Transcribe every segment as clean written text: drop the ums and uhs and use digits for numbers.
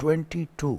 22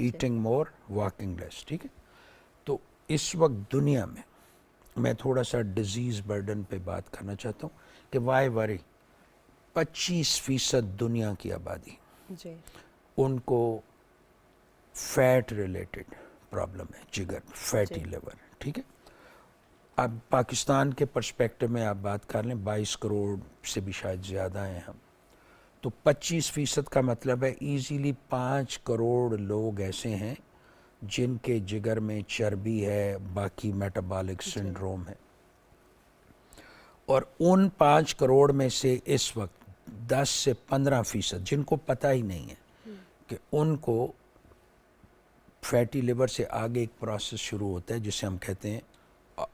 eating مور walking لیس. ٹھیک ہے. تو اس وقت دنیا میں تھوڑا سا ڈیزیز برڈن پہ بات کرنا چاہتا ہوں کہ وائی وری. 25% دنیا کی آبادی جی ان کو فیٹ ریلیٹڈ پرابلم ہے, جگر, فیٹی لیور. ٹھیک ہے. اب پاکستان کے پرسپیکٹو میں آپ بات کر لیں, 22 کروڑ سے بھی شاید زیادہ ہیں ہم, تو 25% کا مطلب ہے ایزیلی 5 کروڑ لوگ ایسے ہیں جن کے جگر میں چربی ہے, باقی میٹابولک سنڈروم ہے. اور ان 5 کروڑ میں سے اس وقت 10 سے 15% جن کو پتہ ہی نہیں ہے کہ ان کو فیٹی لیور سے آگے ایک پروسیس شروع ہوتا ہے جسے ہم کہتے ہیں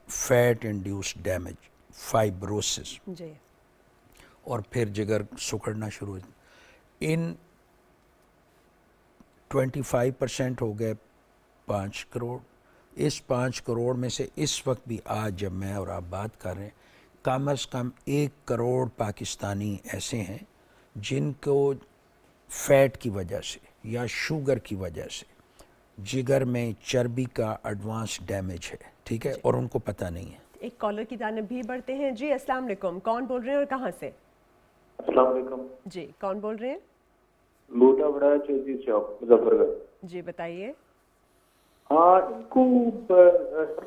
فیٹ انڈیوسڈ ڈیمیج, فائبروسس, جی اور پھر جگر سکڑنا شروع ہو. ان 25% ہو گئے 5 کروڑ. اس 5 کروڑ میں سے اس وقت بھی آج جب میں اور آپ بات کر رہے ہیں, کم از کم 1 کروڑ پاکستانی ایسے ہیں جن کو فیٹ کی وجہ سے یا شوگر کی وجہ سے جگر میں چربی کا ایڈوانس ڈیمیج ہے. ٹھیک ہے. اور ان کو پتہ نہیں ہے. ایک کالر کی جانب بھی بڑھتے ہیں. جی السلام علیکم, کون بول رہے ہیں اور کہاں سے؟ السلام علیکم. جی کون بول رہے ہیں؟ بوٹا بڑا چوتھی چوک, مظفر گڑھ. جی بتائیے. ہاں, ان کو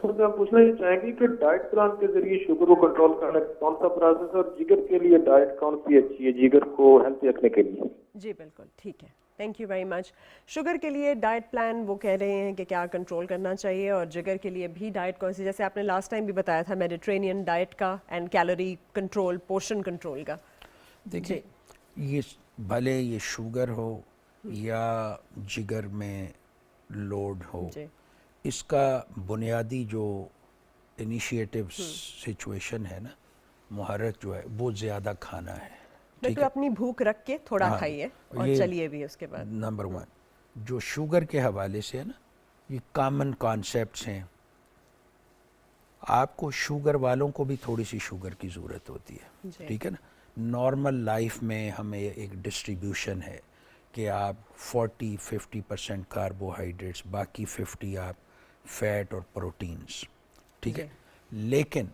ہم پوچھنا یہ چاہیں گے کہ ڈائٹ پلان کے ذریعے شوگر کو کنٹرول کرنا کون سا پروسیس ہے, اور جگر کے لیے ڈائٹ کون سی اچھی ہے جگر کو ہیلتھی رکھنے کے لیے؟ جی بالکل ٹھیک ہے, thank you very much. Sugar کے لیے ڈائٹ پلان وہ کہہ رہے ہیں کہ کیا کنٹرول کرنا چاہیے, اور جگر کے لیے بھی ڈائٹ کون سی, جیسے آپ نے لاسٹ ٹائم بھی بتایا تھا میڈیٹرینین ڈائٹ کا and calorie control, portion control کا. دیکھیں یہ بھلے یہ شوگر ہو یا جگر میں لوڈ ہو, جی اس کا بنیادی جو انیشیٹو سچویشن ہے نا, محرک جو ہے وہ زیادہ کھانا ہے. بالکل, اپنی بھوک رکھ کے تھوڑا ہاں, کھائیے اور یہ چلیے بھی اس کے بعد. نمبر 1 جو شوگر کے حوالے سے ہے نا, یہ کامن کانسیپٹس ہیں. آپ کو شوگر والوں کو بھی تھوڑی سی شوگر کی ضرورت ہوتی ہے. ٹھیک ہے نا. نارمل لائف میں ہمیں ایک ڈسٹریبیوشن ہے کہ آپ 40-50% کاربوہائیڈریٹس, باقی 50 آپ فیٹ اور پروٹینز. ٹھیک ہے. لیکن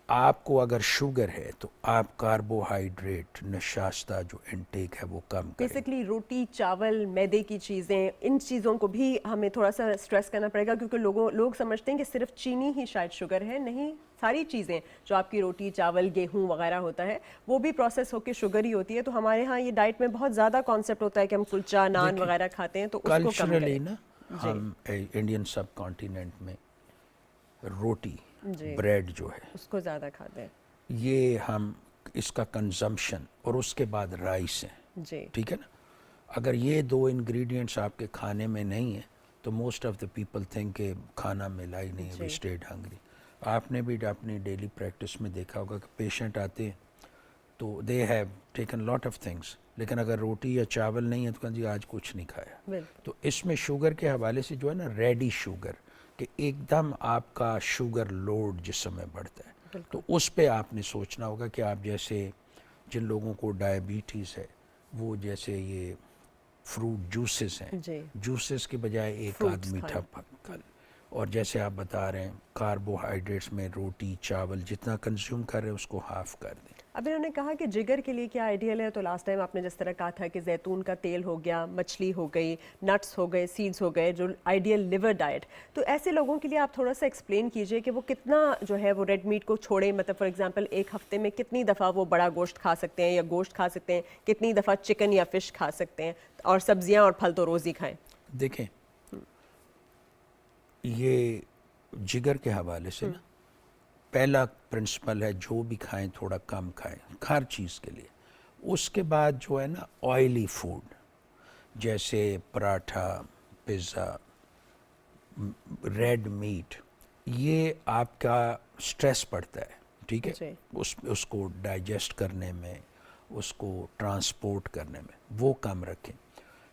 آپ کو اگر شوگر ہے تو آپ کاربوہائیڈریٹ نشاستہ جو انٹیک ہے وہ کم کریں. بیسکلی روٹی, چاول, میدے کی چیزیں, ان چیزوں کو بھی ہمیں تھوڑا سا اسٹریس کرنا پڑے گا, کیونکہ لوگ سمجھتے ہیں کہ صرف چینی ہی شاید شوگر ہے. نہیں, ساری چیزیں جو آپ کی روٹی, چاول, گیہوں وغیرہ ہوتا ہے وہ بھی پروسیس ہو کے شوگر ہی ہوتی ہے. تو ہمارے ہاں یہ ڈائٹ میں بہت زیادہ کانسیپٹ ہوتا ہے کہ ہم کلچا, نان وغیرہ کھاتے ہیں, تو اس کو کم کلچرلی کریں. نا ہم انڈین سب کانٹیننٹ میں روٹی, بریڈ جو ہے اس کو زیادہ کھاتے ہیں. یہ ہم اس کا کنزمپشن, اور اس کے بعد رائس ہیں. جی ٹھیک ہے نا. اگر یہ 2 انگریڈینٹس آپ کے کھانے میں نہیں ہیں تو most of the people think کہ کھانا ملا ہی نہیں ہے, وی اسٹیڈ ہنگری. آپ نے بھی اپنی ڈیلی پریکٹس میں دیکھا ہوگا کہ پیشنٹ آتے ہیں تو they have taken lot of things, لیکن اگر روٹی یا چاول نہیں ہے تو کہتے ہیں جی آج کچھ نہیں کھایا. تو اس میں شوگر کے حوالے سے جو ہے نا ریڈی شوگر, کہ ایک دم آپ کا شوگر لوڈ جسم میں بڑھتا ہے, تو اس پہ آپ نے سوچنا ہوگا کہ آپ جیسے جن لوگوں کو ڈائبٹیز ہے وہ جیسے یہ فروٹ جوسز ہیں, جوسز کے بجائے ایک آدھ میٹھا پھل, اور جیسے آپ بتا رہے ہیں کاربوہائیڈریٹس میں روٹی, چاول جتنا کنزیوم کر رہے ہیں اس کو ہاف کر دیں. اب انہوں نے کہا کہ جگر کے لیے کیا آئیڈیل ہے, تو لاسٹ ٹائم آپ نے جس طرح کہا تھا کہ زیتون کا تیل ہو گیا, مچھلی ہو گئی, نٹس ہو گئے, سیڈز ہو گئے, جو آئیڈیل لیور ڈائٹ. تو ایسے لوگوں کے لیے آپ تھوڑا سا ایکسپلین کیجئے کہ وہ کتنا جو ہے وہ ریڈ میٹ کو چھوڑیں, مطلب فار ایگزامپل ایک ہفتے میں کتنی دفعہ وہ بڑا گوشت کھا سکتے ہیں یا گوشت کھا سکتے ہیں, کتنی دفعہ چکن یا فش کھا سکتے ہیں, اور سبزیاں اور پھل تو روز ہی کھائیں. دیکھیں یہ جگر کے حوالے سے نا پہلا پرنسپل ہے جو بھی کھائیں تھوڑا کم کھائیں ہر چیز کے لیے. اس کے بعد جو ہے نا آئلی فوڈ جیسے پراٹھا, پیزا, ریڈ میٹ, یہ آپ کا سٹریس پڑتا ہے. ٹھیک ہے. اس کو ڈائجسٹ کرنے میں, اس کو ٹرانسپورٹ کرنے میں, وہ کم رکھیں.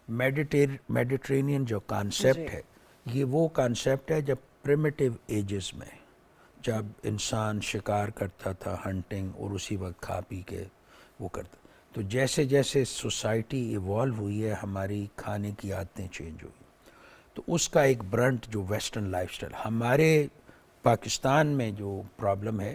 میڈیٹرینین جو کانسیپٹ ہے یہ وہ کانسیپٹ ہے جب پریمیٹیو ایجز میں, جب انسان شکار کرتا تھا, ہنٹنگ, اور اسی وقت کھا پی کے وہ کرتا. تو جیسے جیسے سوسائٹی ایوالو ہوئی ہے ہماری کھانے کی عادتیں چینج ہوئی. تو اس کا ایک برنٹ جو ویسٹرن لائف اسٹائل ہمارے پاکستان میں جو پرابلم ہے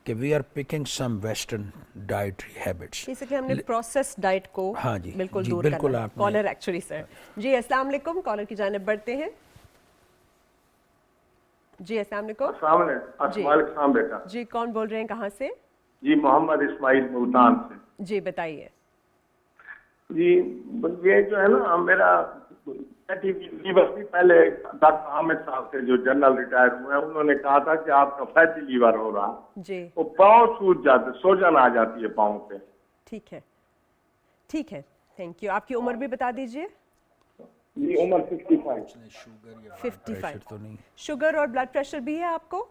کہ we are picking some western dietary habits. Basically ہم نے پروسیس ڈائٹ کو ہاں جی، بالکل جی دور بالکل کرنا ہے. آپ نے کالر ایکچولی سر. جی السلام علیکم، کالر کی جانب بڑھتے ہیں. جی السلام علیکم. السلام علیکم. السلام بیٹا. جی کون بول رہے ہیں، کہاں سے؟ جی محمد اسماعیل ملتان سے. جی بتائیے. جی یہ جو ہے نا میرا لیور بھی پہلے ڈاکٹر حامد صاحب سے جو جنرل ریٹائر ہوئے ہیں انہوں نے کہا تھا کہ آپ کا فیٹی لیور ہو رہا. جی وہ پاؤں سوج جاتے، سوجن آ جاتی ہے پاؤں پہ. ٹھیک ہے ٹھیک ہے، تھینک یو. آپ کی عمر بھی بتا دیجیے. جی عمر 55. 55. تو نہیں. شوگر اور بلڈ پریشر بھی ہے آپ کو؟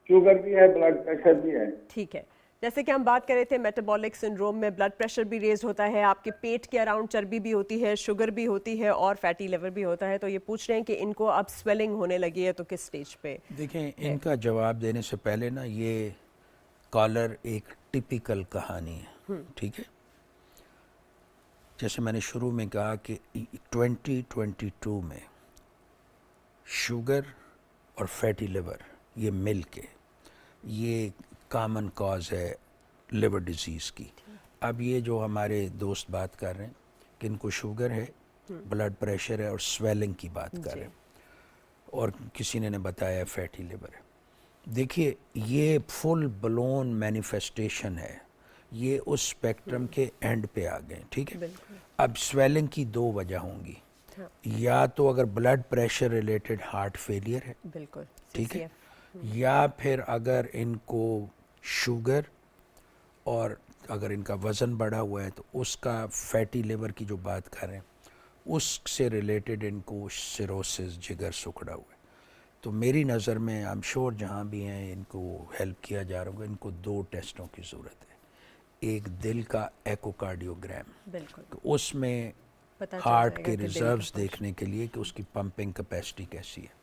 شوگر بھی ہے، بلڈ پریشر بھی ہے. ٹھیک ہے. جیسے کہ ہم بات کر رہے تھے میٹابولک سنڈروم میں بلڈ پریشر بھی ریز ہوتا ہے، آپ کے پیٹ کے اراؤنڈ چربی بھی ہوتی ہے، شوگر بھی ہوتی ہے اور فیٹی لیور بھی ہوتا ہے. تو یہ پوچھ رہے ہیں کہ ان کو اب سویلنگ ہونے لگی ہے تو کس سٹیج پہ؟ دیکھیں ان کا جواب دینے سے پہلے نا یہ کالر ایک ٹپیکل کہانی ہے، ٹھیک ہے. جیسے میں نے شروع میں کہا کہ 2022 میں شوگر اور فیٹی لیور یہ مل کے یہ کامن کاز ہے لیور ڈیزیز کی. اب یہ جو ہمارے دوست بات کر رہے ہیں کہ ان کو شوگر ہے، بلڈ پریشر ہے اور سویلنگ کی بات کر رہے ہیں، اور کسی نے بتایا فیٹی لیور ہے. دیکھیے یہ فل بلون مینیفیسٹیشن ہے، یہ اس اسپیکٹرم کے اینڈ پہ آ گئے، ٹھیک ہے. اب سویلنگ کی دو وجہ ہوں گی، یا تو اگر blood pressure related heart failure ہے، بالکل ٹھیک ہے، یا پھر اگر ان کو شوگر اور اگر ان کا وزن بڑھا ہوا ہے تو اس کا فیٹی لیور کی جو بات کر رہے ہیں اس سے ریلیٹڈ ان کو سیروسس جگر سکڑا ہوا ہے. تو میری نظر میں I'm sure جہاں بھی ہیں ان کو ہیلپ کیا جا رہا ہوگا. ان کو دو ٹیسٹوں کی ضرورت ہے. ایک دل کا ایکو کارڈیوگرام، بالکل اس میں ہارٹ کے ریزروز دیکھنے کے لیے کہ اس کی پمپنگ کیپیسٹی کیسی ہے.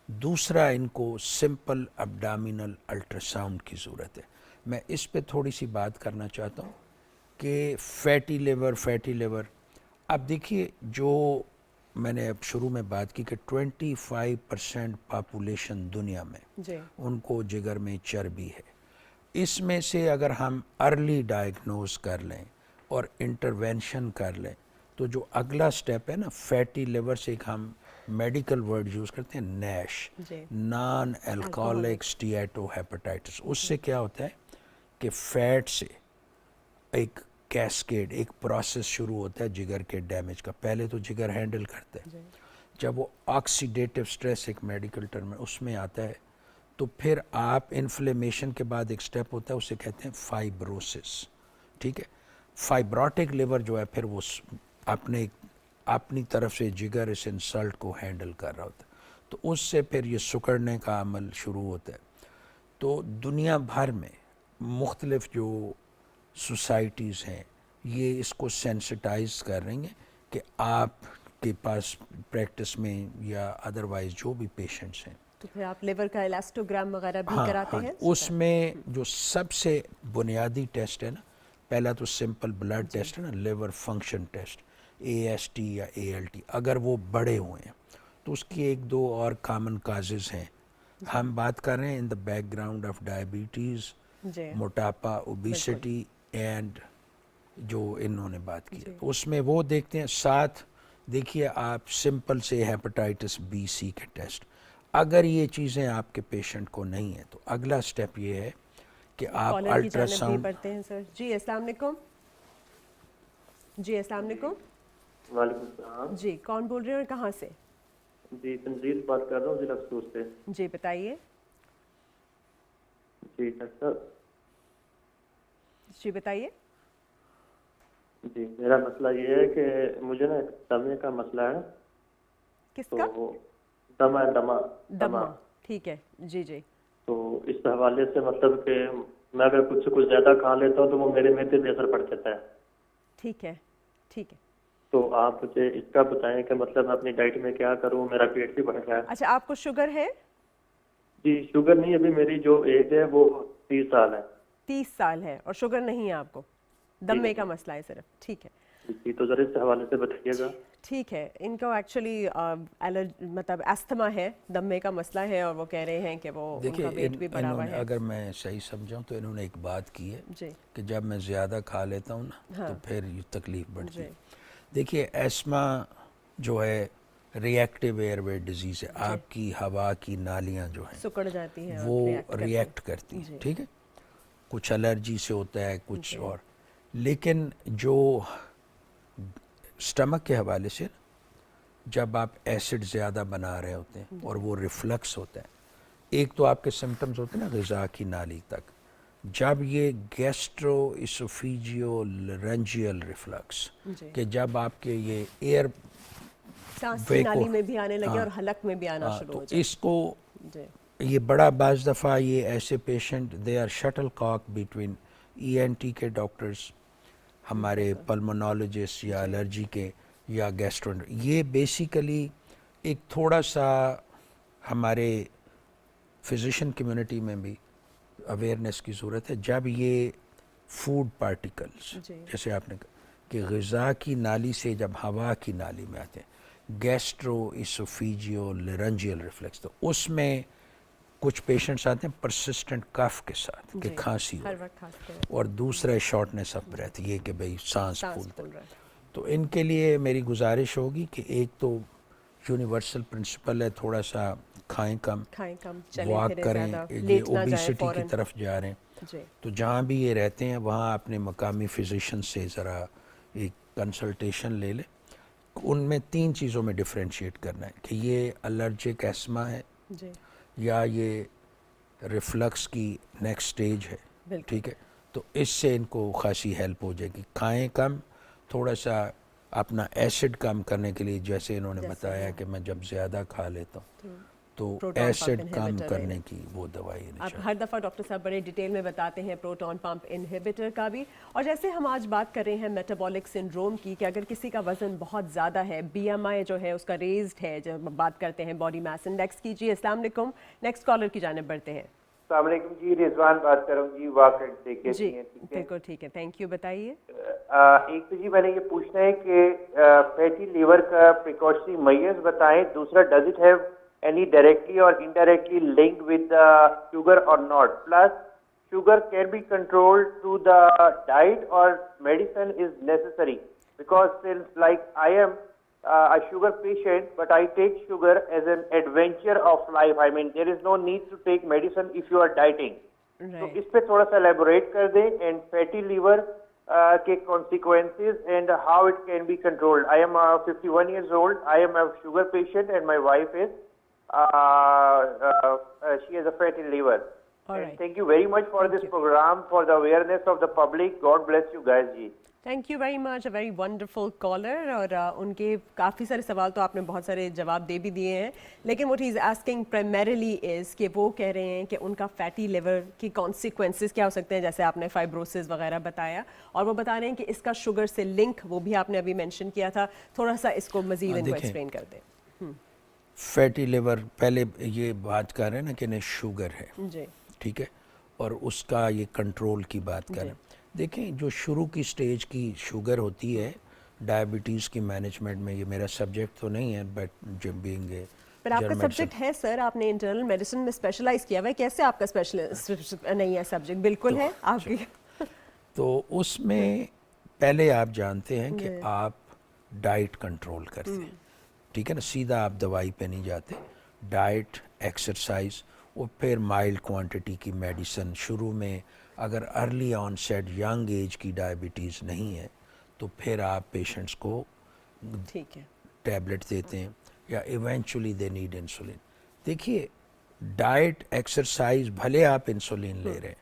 دوسرا ان کو سمپل ابڈامینل الٹراساؤنڈ کی ضرورت ہے. میں اس پہ تھوڑی سی بات کرنا چاہتا ہوں کہ فیٹی لیور اب دیکھیے جو میں نے اب شروع میں بات کی کہ 25% پاپولیشن دنیا میں ان کو جگر میں چربی ہے. اس میں سے اگر ہم ارلی ڈائگنوز کر لیں اور انٹرونشن کر لیں تو جو اگلا سٹیپ ہے نا فیٹی لیور سے ایک ہم میڈیکل ورڈ یوز کرتے ہیں نیش، نان الکوہولک اسٹیاٹو ہیپاٹائٹس. اس سے کیا ہوتا ہے کہ فیٹ سے ایک کیسکیڈ، ایک پروسیس شروع ہوتا ہے جگر کے ڈیمیج کا. پہلے تو جگر ہینڈل کرتا ہے، جب وہ آکسیڈیٹو سٹریس ایک میڈیکل ٹرم ہے اس میں آتا ہے تو پھر آپ انفلیمیشن کے بعد ایک سٹیپ ہوتا ہے اسے کہتے ہیں فائبروسس، ٹھیک ہے. فائبروٹک لیور جو ہے پھر وہ اپنی طرف سے جگر اس انسلٹ کو ہینڈل کر رہا ہوتا ہے تو اس سے پھر یہ سکڑنے کا عمل شروع ہوتا ہے. تو دنیا بھر میں مختلف جو سوسائٹیز ہیں یہ اس کو سینسٹائز کر رہی ہیں کہ آپ کے پاس پریکٹس میں یا ادروائز جو بھی پیشنٹس ہیں تو پھر آپ لیور کا ایلاسٹوگرام وغیرہ بھی کراتے ہیں. اس میں جو سب سے بنیادی ٹیسٹ ہے نا، پہلا تو سمپل بلڈ ٹیسٹ ہے نا، لیور فنکشن ٹیسٹ AST یا ALT. اگر وہ بڑے ہوئے ہیں تو اس کی ایک دو اور کامن کازز ہیں. ہم بات کر رہے ہیں ان the back ground of diabetes, موٹاپا، اوبیسٹی اینڈ جو انہوں نے بات کی ہے اس میں وہ دیکھتے ہیں. ساتھ دیکھیے آپ سمپل سے ہیپاٹائٹس B/C کے ٹیسٹ. اگر یہ چیزیں آپ کے پیشنٹ کو نہیں ہیں تو اگلا سٹیپ یہ ہے کہ آپ الٹرا ساؤنڈ پڑھتے ہیں. سر جی السلام علیکم. جی السلام علیکم. وعلیکم السلام. جی کون بول رہے ہیں اور کہاں سے؟ جی تنزیل بات کر رہا ہوں ضلع خصوص سے. جی بتائیے. جی ڈاکٹر. جی بتائیے. جی میرا مسئلہ یہ ہے کہ مجھے نا دمے کا مسئلہ ہے. کس کا؟ دمہ. ٹھیک ہے. جی جی. تو اس حوالے سے مطلب کہ میں اگر کچھ سے کچھ زیادہ کھا لیتا ہوں تو وہ میرے معدے پہ اثر پڑ جاتا ہے. ٹھیک ہے ٹھیک ہے. تو آپ مجھے اس کا بتائیں کہ مطلب میں اپنی ڈائٹ میں کیا کروں، میرا پیٹ بھی بڑھ گیا ہے. اچھا آپ کو شوگر ہے؟ جی شوگر نہیں، ابھی میری جو ایج ہے وہ 30 سال ہے. 30 سال ہے اور شوگر نہیں ہے آپ کو، دمے کا مسئلہ ہے صرف. ٹھیک ہے. جی تو ذرا اس حوالے سے بتائیے گا. ٹھیک ہے. ان کو ایکچولی مطلب استھما ہے, دمے کا مسئلہ ہے, اور وہ کہہ رہے ہیں کہ وہ ان کا ویٹ بھی بڑھا ہوا ہے. اگر میں صحیح سمجھاؤں تو انہوں نے ایک بات کی ہے جی کہ جب میں زیادہ کھا لیتا ہوں نا تو پھر یہ تکلیف بڑھتی ہے. جی دیکھیے ایسما جو ہے ریئیکٹیو ایئر وے ڈیزیز ہے, آپ کی ہوا کی نالیاں جو ہیں سکڑ جاتی ہیں, وہ ریئیکٹ کرتی ہیں, ٹھیک ہے, کچھ الرجی سے ہوتا ہے, کچھ اور. لیکن جو سٹمک کے حوالے سے جب آپ ایسڈ زیادہ بنا رہے ہوتے ہیں اور وہ ریفلکس ہوتا ہے, ایک تو آپ کے سمٹمز ہوتے ہیں نا غذا کی نالی تک, جب یہ گیسٹرو اسوفیجیو لرنجیل ریفلکس کہ جب آپ کے یہ ایئر سانس کی نالی میں بھی آنے لگے اور حلق میں بھی آنا شروع ہو جائے, اس کو یہ بڑا بعض دفعہ یہ ایسے پیشنٹ دے آر شٹل کاک بٹوین ای این ٹی کے ڈاکٹرز, ہمارے پلمونالوجسٹ یا الرجی کے یا گیسٹرو, یہ بیسیکلی ایک تھوڑا سا ہمارے فزیشین کمیونٹی میں بھی اویئرنیس کی ضرورت ہے. جب یہ فوڈ پارٹیکلز جیسے آپ نے کہا کہ غذا کی نالی سے جب ہوا کی نالی میں آتے ہیں, گیسٹرو اسوفیجیو لرنجیل ریفلیکس, تو اس میں کچھ پیشنٹس آتے ہیں پرسسٹنٹ کف کے ساتھ کہ کھانسی ہو, اور دوسرا شارٹنیس آف بریتھ, یہ کہ بھئی سانس پھولتا ہے. تو ان کے لیے میری گزارش ہوگی کہ ایک تو یونیورسل پرنسپل ہے, تھوڑا سا کھائیں کم, واک کریں, یہ اوبیسٹی کی طرف جا رہے ہیں, تو جہاں بھی یہ رہتے ہیں وہاں اپنے مقامی فزیشین سے ذرا ایک کنسلٹیشن لے لیں. ان میں 3 چیزوں میں ڈفرینشیٹ کرنا ہے کہ یہ الرجک ایسما ہے یا یہ ریفلکس کی نیکسٹ سٹیج ہے, ٹھیک ہے, تو اس سے ان کو خاصی ہیلپ ہو جائے گی. کھائیں کم, تھوڑا سا اپنا ایسڈ کم کرنے کے لیے, جیسے انہوں نے بتایا کہ میں جب زیادہ کھا لیتا ہوں تو ایسڈ کم کرنے کی وہ دوائی. آپ ہر دفعہ ڈاکٹر صاحب بڑے ڈیٹیل میں بتاتے ہیں پروٹون پمپ انہیبیٹر کا بھی. اور جیسے ہم آج بات کر رہے ہیں میٹابولک سنڈروم کی, کہ اگر کسی کا وزن بہت زیادہ ہے, بی ایم آئی جو ہے اس کا ریزڈ ہے, جب بات کرتے ہیں باڈی میس انڈیکس کی. جی السلام علیکم, نیکسٹ کالر کی جانب بڑھتے ہیں. السلام علیکم جی, رضوان بات کر رہا ہوں جی, واقعی سے کیسی ہیں؟ بالکل ٹھیک ہے, تھینک یو, بتائیے. ایک تو جی میں نے یہ پوچھنا ہے کہ فیٹی لیور کا پریکاشنری میئرز بتائیں. دوسرا, does it have any directly or indirectly linked with the sugar or not? Plus, sugar can be controlled through the diet or medicine is necessary? Because since like I am a sugar patient, but I take sugar as an adventure of life. I mean, there is no need to take medicine if you are dieting. So, اس پہ تھوڑا سا elaborate کر دیں, and fatty liver کے consequences and how it can be controlled. I am 51 years old. I am a sugar patient and my wife is she has a fatty liver. And thank you very much for this program, for the awareness of the public. God bless you guys ji. Thank you very much, a very wonderful caller. اور ان کے کافی سارے سوال تو آپ نے بہت سارے جواب دے بھی دیے ہیں, لیکن وٹ از آسکنگ پرائمریلی از کہ وہ کہہ رہے ہیں کہ ان کا فیٹی لیور کی کانسیکوینسز کیا ہو سکتے ہیں, جیسے آپ نے فائبروسس وغیرہ بتایا, اور وہ بتا رہے ہیں کہ اس کا شوگر سے لنک, وہ بھی آپ نے ابھی مینشن کیا تھا. تھوڑا سا اس کو مزید ان کو ایکسپلین کر دیں. فیٹی لیور, پہلے یہ بات کر رہے ہیں نا کہ شوگر ہے, جی ٹھیک ہے, اور اس کا یہ کنٹرول کی بات کر رہے ہیں. دیکھیں جو شروع کی سٹیج کی شوگر ہوتی ہے ڈائبٹیز کی مینجمنٹ میں, یہ میرا سبجیکٹ تو نہیں ہے, بٹ جب بینگ اے پر آپ کا سبجیکٹ ہے سر, آپ نے انٹرنل میڈیسن میں اسپیشلائز کیا ہوا ہے, کیسے آپ کا اسپیشلسٹ نہیں ہے سبجیکٹ؟ بالکل ہے آپ کی. تو اس میں پہلے آپ جانتے ہیں کہ آپ ڈائٹ کنٹرول کرتے ہیں, ٹھیک ہے نا, سیدھا آپ دوائی پہ نہیں جاتے. ڈائٹ, ایکسرسائز, اور پھر مائلڈ کوانٹٹی کی میڈیسن. شروع میں اگر early onset young age کی ڈائبٹیز نہیں ہے تو پھر آپ پیشنٹس کو ٹیبلٹ دیتے ہیں, یا ایونچولی دے نیڈ انسولین. دیکھیے ڈائٹ, ایکسرسائز, بھلے آپ انسولین لے رہے ہیں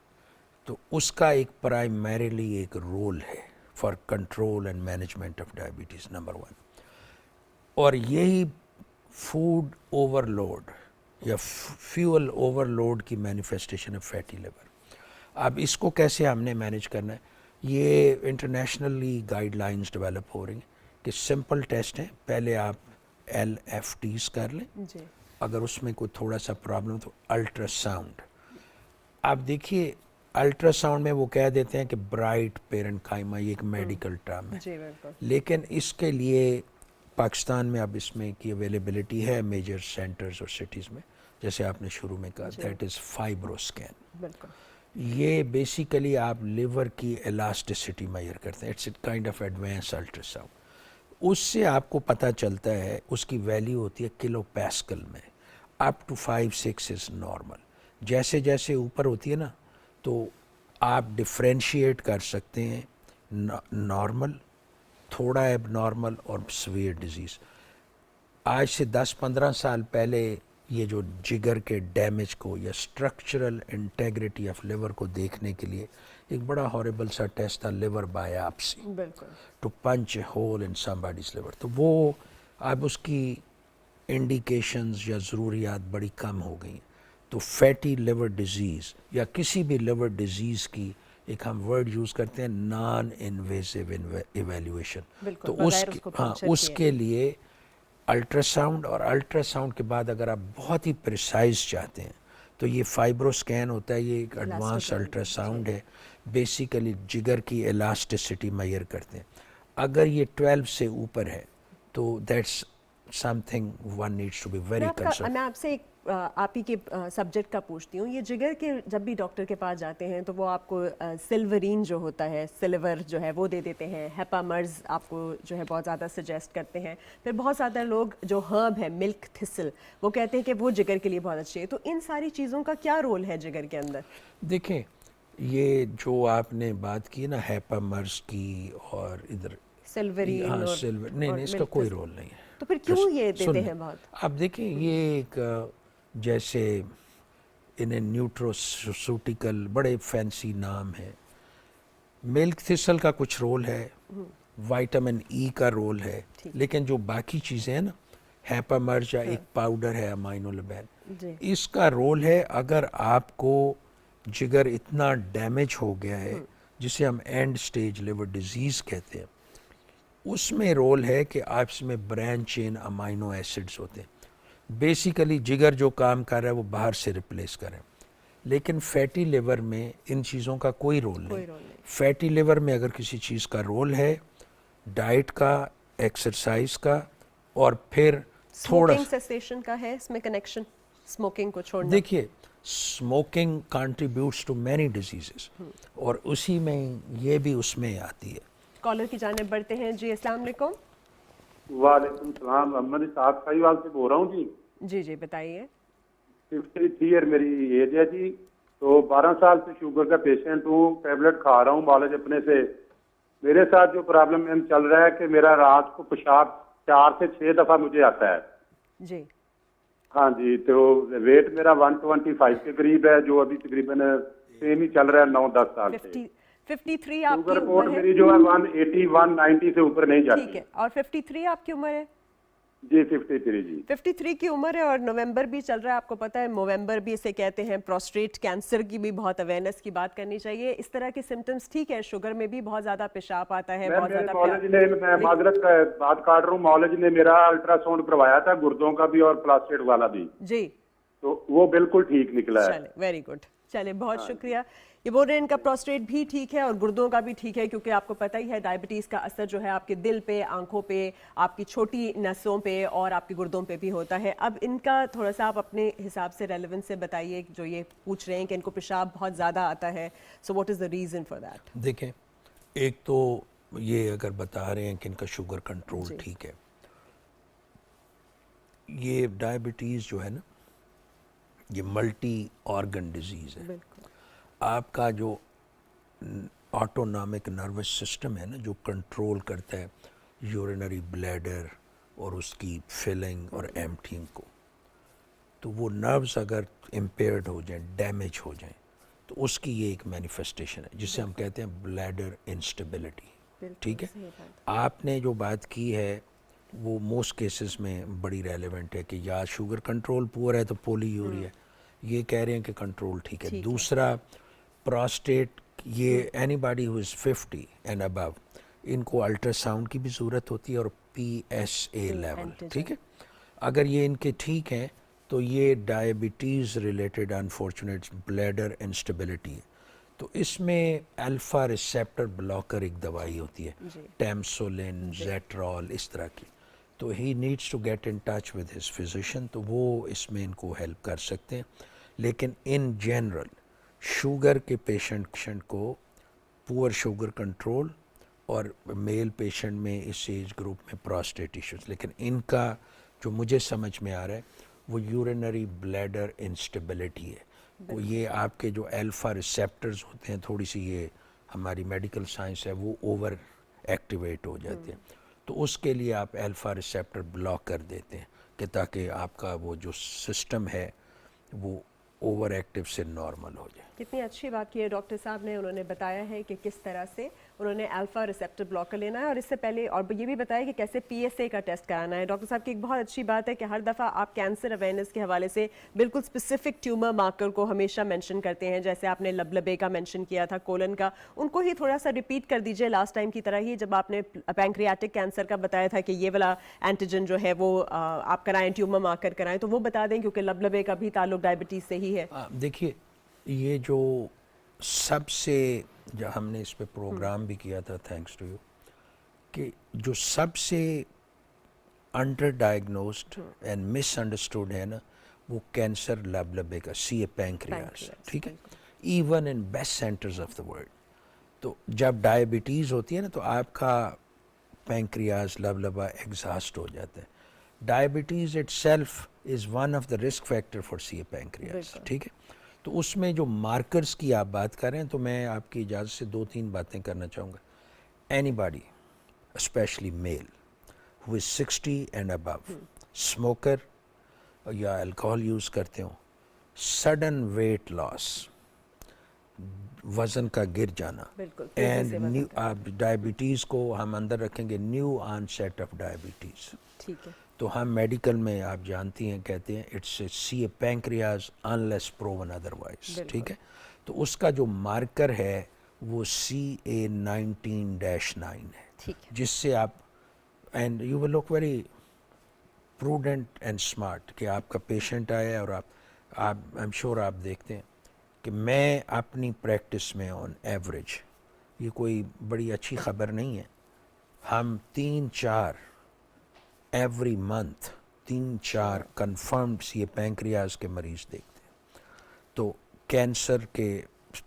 تو اس کا ایک پرائمریلی ایک رول ہے for control and management of diabetes, number 1. اور یہی فوڈ اوور لوڈ یا فیول اوور لوڈ کی مینیفیسٹیشن ہے فیٹی لیور. اب اس کو کیسے ہم نے مینیج کرنا ہے, یہ انٹرنیشنلی گائیڈ لائنز ڈیولپ ہو رہی ہیں کہ سمپل ٹیسٹ ہیں. پہلے آپ ایل ایف ٹیز کر لیں, اگر اس میں کوئی تھوڑا سا پرابلم تو الٹرا ساؤنڈ. آپ دیکھیے الٹرا ساؤنڈ میں وہ کہہ دیتے ہیں کہ برائٹ پیرنٹ کائما, یہ ایک میڈیکل ٹرم ہے, لیکن اس کے لیے پاکستان میں اب اس میں کی اویلیبلٹی ہے میجر سینٹرز اور سٹیز میں، جیسے آپ نے شروع میں کہا دیٹ از فائبرو اسکین. بالکل. یہ بیسیکلی آپ لیور کی الاسٹیسٹی میئر کرتے ہیں، it's a kind of advance ultrasound ساؤنڈ. اس سے آپ کو پتہ چلتا ہے، اس کی ویلیو ہوتی ہے کلو پیسکل میں، اپ ٹو 5-6 از نارمل. جیسے جیسے اوپر ہوتی ہے نا تو آپ ڈفرینشیٹ کر سکتے ہیں نارمل، تھوڑا ایب نارمل اور سویئر ڈیزیز. آج سے 10-15 سال پہلے یہ جو جگر کے ڈیمیج کو یا اسٹرکچرل انٹیگریٹی آف لیور کو دیکھنے کے لیے ایک بڑا ہاربل سا ٹیسٹ تھا لیور بایاپسی، بالکل. To punch a hole in somebody's liver. تو وہ اب اس کی انڈیکیشنز یا ضروریات بڑی کم ہو گئی ہیں. تو فیٹی لیور ڈیزیز یا کسی بھی لیور ڈیزیز کی ایک ہم ورڈ یوز کرتے ہیں نان انویزیو ایویلیویشن. بالکل، تو بغیر اس کو پنچر اس کیے. کے لیے الٹرا ساؤنڈ، اور الٹرا ساؤنڈ کے بعد اگر آپ بہت ہی پریسائز چاہتے ہیں تو یہ فائبرو اسکین ہوتا ہے. یہ ایک ایڈوانس الٹرا ساؤنڈ ہے، بیسیکلی جگر کی الاسٹیسٹی میئر کرتے ہیں. اگر یہ 12 سے اوپر ہے تو that's something one needs to be very concern. میں آپ سے ایک آپ ہی کے سبجیکٹ کا پوچھتی ہوں. یہ جگر کے جب بھی ڈاکٹر کے پاس جاتے ہیں تو وہ آپ کو سلورین جو ہوتا ہے، سلور جو ہے وہ دے دیتے ہیں. ہیپامرز آپ کو جو ہے بہت زیادہ سجیسٹ کرتے ہیں. پھر بہت زیادہ لوگ جو ہرب ہے ملک تھسل وہ کہتے ہیں کہ وہ جگر کے لیے بہت اچھی ہے. تو ان ساری چیزوں کا کیا رول ہے جگر کے اندر؟ دیکھیں یہ جو آپ نے بات کی نا ہیپامرز کی اور ادھر سلورین اور سلور، نہیں اس کا کوئی رول نہیں ہے. تو پھر کیوں یہ دیتے ہیں بہت؟ اب دیکھیں یہ ایک جیسے انہیں نیوٹروسوٹیکل بڑے فینسی نام ہے. ملک تھسل کا کچھ رول ہے، وائٹامن ای کا رول ہے، لیکن جو باقی چیزیں ہیں نا ہیپامرز یا ایک پاؤڈر ہے امائنولبین، اس کا رول ہے اگر آپ کو جگر اتنا ڈیمیج ہو گیا ہے جسے ہم اینڈ سٹیج لیور ڈیزیز کہتے ہیں، اس میں رول ہے کہ آپ میں برانچ چین امائنو ایسڈز ہوتے ہیں. بیسیکلی جگر جو کام کر رہا ہے وہ باہر سے ریپلیس کریں. لیکن فیٹی لیور میں ان چیزوں کا کوئی رول نہیں. فیٹی لیور میں اگر کسی چیز کا رول ہے ڈائٹ کا، ایکسرسائز کا، اور پھر تھوڑا سیسیشن کا ہے اس میں کنیکشن، اسموکنگ کو چھوڑنا. دیکھیے smoking contributes to many diseases, اور اسی میں یہ بھی اس میں آتی ہے. کالر کی جانب بڑھتے ہیں. جی السلام علیکم. وعلیکم السلام. محمد اسحاق خائی سے بول رہا ہوں جی. جی بتائیے. 53 ایئر میری ایج ہے جی. تو 12 سال سے شوگر کا پیشنٹ ہوں، ٹیبلٹ کھا رہا ہوں معالج اپنے سے. میرے ساتھ جو پرابلم میم چل رہا ہے کہ میرا رات کو پیشاب 4 سے 6 دفعہ مجھے آتا ہے. جی ہاں جی. تو ویٹ میرا 125 کے قریب ہے، جو ابھی تقریباً سیم ہی چل رہا ہے 9-10 سال سے. 53 آپ کی شوگر عمر رپورٹ ہے؟ میری جو ہے 180 190 سے اوپر نہیں جاتی. ٹھیک ہے. اور 53 آپ کی عمر ہے؟ جی 53 جی. 53 کی عمر ہے اور نومبر بھی چل رہا ہے. آپ کو پتہ ہے نومبر بھی اسے کہتے ہیں. پروسٹیٹ کینسر کی بھی بہت اویئرنیس کی بات کرنی چاہیے. اس طرح کے سمٹمز ٹھیک ہے. شوگر میں بھی بہت زیادہ پیشاب آتا ہے، بہت زیادہ میں معذرت بات کاٹ رہا ہوں. مالج نے میرا الٹرا ساؤنڈ کروایا تھا گردوں کا بھی اور پلاسٹیٹ والا بھی. جی تو وہ بالکل ٹھیک نکلا ہے. چلے ویری گڈ. چلے بہت شکریہ. یہ بول رہے ہیں ان کا پروسٹیٹ بھی ٹھیک ہے اور گردوں کا بھی ٹھیک ہے، کیونکہ آپ کو پتہ ہی ہے ڈائبٹیز کا اثر جو ہے آپ کے دل پہ، آنکھوں پہ، آپ کی چھوٹی نسوں پہ اور آپ کی گردوں پہ بھی ہوتا ہے. اب ان کا تھوڑا سا آپ اپنے حساب سے ریلیونس سے بتائیے. جو یہ پوچھ رہے ہیں کہ ان کو پیشاب بہت زیادہ آتا ہے، so what is the reason for that? دیکھیں ایک تو یہ اگر بتا رہے ہیں کہ ان کا شوگر کنٹرول ٹھیک ہے، یہ ڈائبٹیز جو ہے نا یہ ملٹی آرگن ڈیزیز ہے. آپ کا جو آٹونامک نروس سسٹم ہے نا، جو کنٹرول کرتا ہے یورینری بلیڈر اور اس کی فلنگ اور ایمپٹنگ کو، تو وہ نروز اگر امپیئرڈ ہو جائیں، ڈیمیج ہو جائیں، تو اس کی یہ ایک مینیفیسٹیشن ہے جسے ہم کہتے ہیں بلیڈر انسٹیبلٹی. ٹھیک ہے. آپ نے جو بات کی ہے وہ موسٹ کیسز میں بڑی ریلیونٹ ہے کہ یا شوگر کنٹرول پور ہے تو پولی یوریا، یہ کہہ رہے ہیں کہ کنٹرول ٹھیک ہے. دوسرا پراسٹیٹ، یہ any body who is 50 and above, ان کو الٹرا ساؤنڈ کی بھی ضرورت ہوتی ہے اور PSA لیول. ٹھیک ہے. اگر یہ ان کے ٹھیک ہیں تو یہ diabetes related unfortunate bladder instability ہے. تو اس میں الفا ریسیپٹر بلاکر ایک دوائی ہوتی ہے، ٹیمسولن، زیٹرول، اس طرح کی. تو he needs to get in touch with his physician, تو وہ اس میں ان کو ہیلپ کر سکتے ہیں. لیکن ان جنرل شوگر کے پیشنٹ کو پور شوگر کنٹرول, اور میل پیشنٹ میں اس ایج گروپ میں پراسٹیٹ ایشوز, لیکن ان کا جو مجھے سمجھ میں آ رہا ہے وہ یورینری بلیڈر انسٹیبلٹی ہے. وہ یہ آپ کے جو الفا ریسیپٹرز ہوتے ہیں, تھوڑی سی یہ ہماری میڈیکل سائنس ہے وہ اوور ایکٹیویٹ ہو جاتے ہیں, تو اس کے لیے آپ الفا ریسیپٹر بلاک کر دیتے ہیں کہ تاکہ آپ کا وہ جو سسٹم ہے وہ اوور ایکٹیو سے نارمل ہو جائے. کتنی اچھی بات کی ہے ڈاکٹر صاحب نے, انہوں نے بتایا ہے کہ کس طرح سے انہوں نے الفا ریسیپٹر بلاکر لینا ہے, اور اس سے پہلے اور یہ بھی بتایا کہ کیسے پی ایس اے کا ٹیسٹ کرانا ہے. ڈاکٹر صاحب کی ایک بہت اچھی بات ہے کہ ہر دفعہ آپ کینسر اویئرنیس کے حوالے سے بالکل اسپیسیفک ٹیومر مارکر کو ہمیشہ مینشن کرتے ہیں, جیسے آپ نے لبلبے کا مینشن کیا تھا, کولن کا, ان کو ہی تھوڑا سا ریپیٹ کر دیجئے لاسٹ ٹائم کی طرح ہی جب آپ نے پینکریاٹک کینسر کا بتایا تھا کہ یہ والا اینٹیجن جو ہے وہ آپ کرائیں, ٹیومر مارکر کرائیں, تو وہ بتا دیں کیونکہ لبلبے کا بھی تعلق ڈائبٹیز سے ہی ہے. دیکھیے یہ جو سب سے جو ہم نے اس پہ پروگرام بھی کیا تھا, تھینکس ٹو یو, کہ جو سب سے under diagnosed and miss understood ہے نا وہ کینسر لبلبے کا, سی اے پینکریاس, ٹھیک ہے, even in best centres of the world. تو جب ڈائبٹیز ہوتی ہے نا تو آپ کا پینکریاس لبلبا ایگزاسٹ ہو جاتا ہے. Diabetes itself is one of the risk factor for C A pancreas, ٹھیک ہے. تو اس میں جو مارکرز کی آپ بات کر رہے ہیں تو میں آپ کی اجازت سے 2-3 باتیں کرنا چاہوں گا. Any body especially mile who is 60 and above, smoker یا الکوہول یوز کرتے ہوں, سڈن ویٹ لاس, وزن کا گر جانا, اینڈ ڈائبٹیز کو ہم اندر رکھیں گے new onset of diabetes. ٹھیک ہے, تو ہم میڈیکل میں آپ جانتی ہیں کہتے ہیں it's C A pancreas unless proven otherwise, ٹھیک ہے. تو اس کا جو مارکر ہے وہ CA19-9 ہے, جس سے آپ and you will look very prudent and smart کہ آپ کا پیشنٹ آیا ہے اور آپ ایم شور آپ دیکھتے ہیں کہ میں اپنی پریکٹس میں آن ایوریج, یہ کوئی بڑی اچھی خبر نہیں ہے, ہم 3-4 ایوری منتھ 3-4 کنفرمڈ سی پینکریاز کے مریض دیکھتے ہیں. تو کینسر کے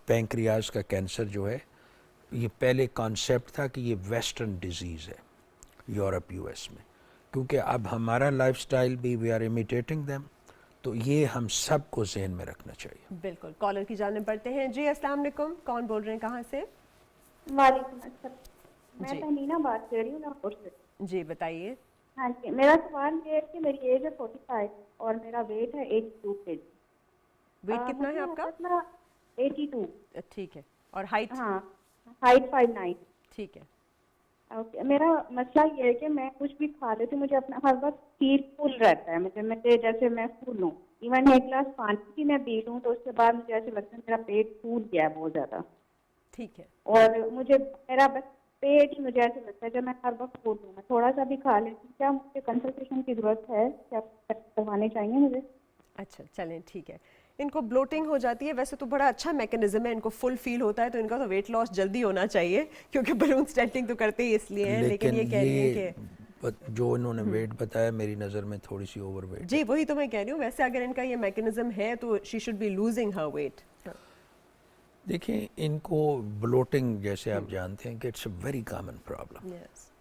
پینکریاز کا کینسر جو ہے یہ پہلے کانسیپٹ تھا کہ یہ ویسٹرن ڈیزیز ہے یورپ یو ایس میں, کیونکہ اب ہمارا لائف سٹائل بھی وی آر امیٹیٹنگ دیم, تو یہ ہم سب کو ذہن میں رکھنا چاہیے. بالکل. کالر کی جانب بڑھتے ہیں. جی السلام علیکم, کون بول رہے ہیں, کہاں سے؟ وعلیکم السلام, میں تہمینہ بات کر رہی ہوں لاہور سے. جی بتائیے. ہاں جی, میرا سوال یہ ہے کہ میری ایج ہے 45 اور میرا ویٹ ہے 82 kg. ویٹ کتنا ہے آپ کا؟ 82. ٹھیک ہے, اور ہائٹ؟ ہاں, ہائٹ 5'9". ٹھیک ہے. اوکے, میرا مسئلہ یہ ہے کہ میں کچھ بھی کھا لیتی ہوں, مجھے اپنا ہر وقت پیٹ فل رہتا ہے, مجھے جیسے میں فل ہوں, ایون 1 گلاس پانی بھی میں پی لوں تو اس کے بعد مجھے ایسے لگتا ہے میرا پیٹ پھول گیا ہے بہت زیادہ. ٹھیک ہے. اور مجھے میرا بس پیٹ ہی مجھے ایسے لگتا ہے جب میں ہر وقت فل ہوں, میں تھوڑا سا بھی کھا لیتی ہوں. کیا مجھے کنسلٹیشن کی ضرورت ہے, کیا کروانے چاہیے مجھے؟ اچھا چلیں ٹھیک ہے. ان کو بلوٹنگ ہو جاتی ہے, ویسے تو بڑا اچھا میکینزم ہے, ان کو فل فیل ہوتا ہے تو ان کا تو ویٹ لاس جلدی ہونا چاہیے کیونکہ بلون اسٹینٹنگ تو کرتے ہی اس لیے ہیں. لیکن یہ کہہ رہی ہیں کہ جو انہوں نے ویٹ بتایا میری نظر میں تھوڑی سی اوور ویٹ. جی وہی تو میں کہہ رہی ہوں, ویسے اگر ان کا یہ میکینزم ہے تو she should be losing her weight. دیکھیں ان کو بلوٹنگ جیسے آپ جانتے ہیں کہ it's a very common problem.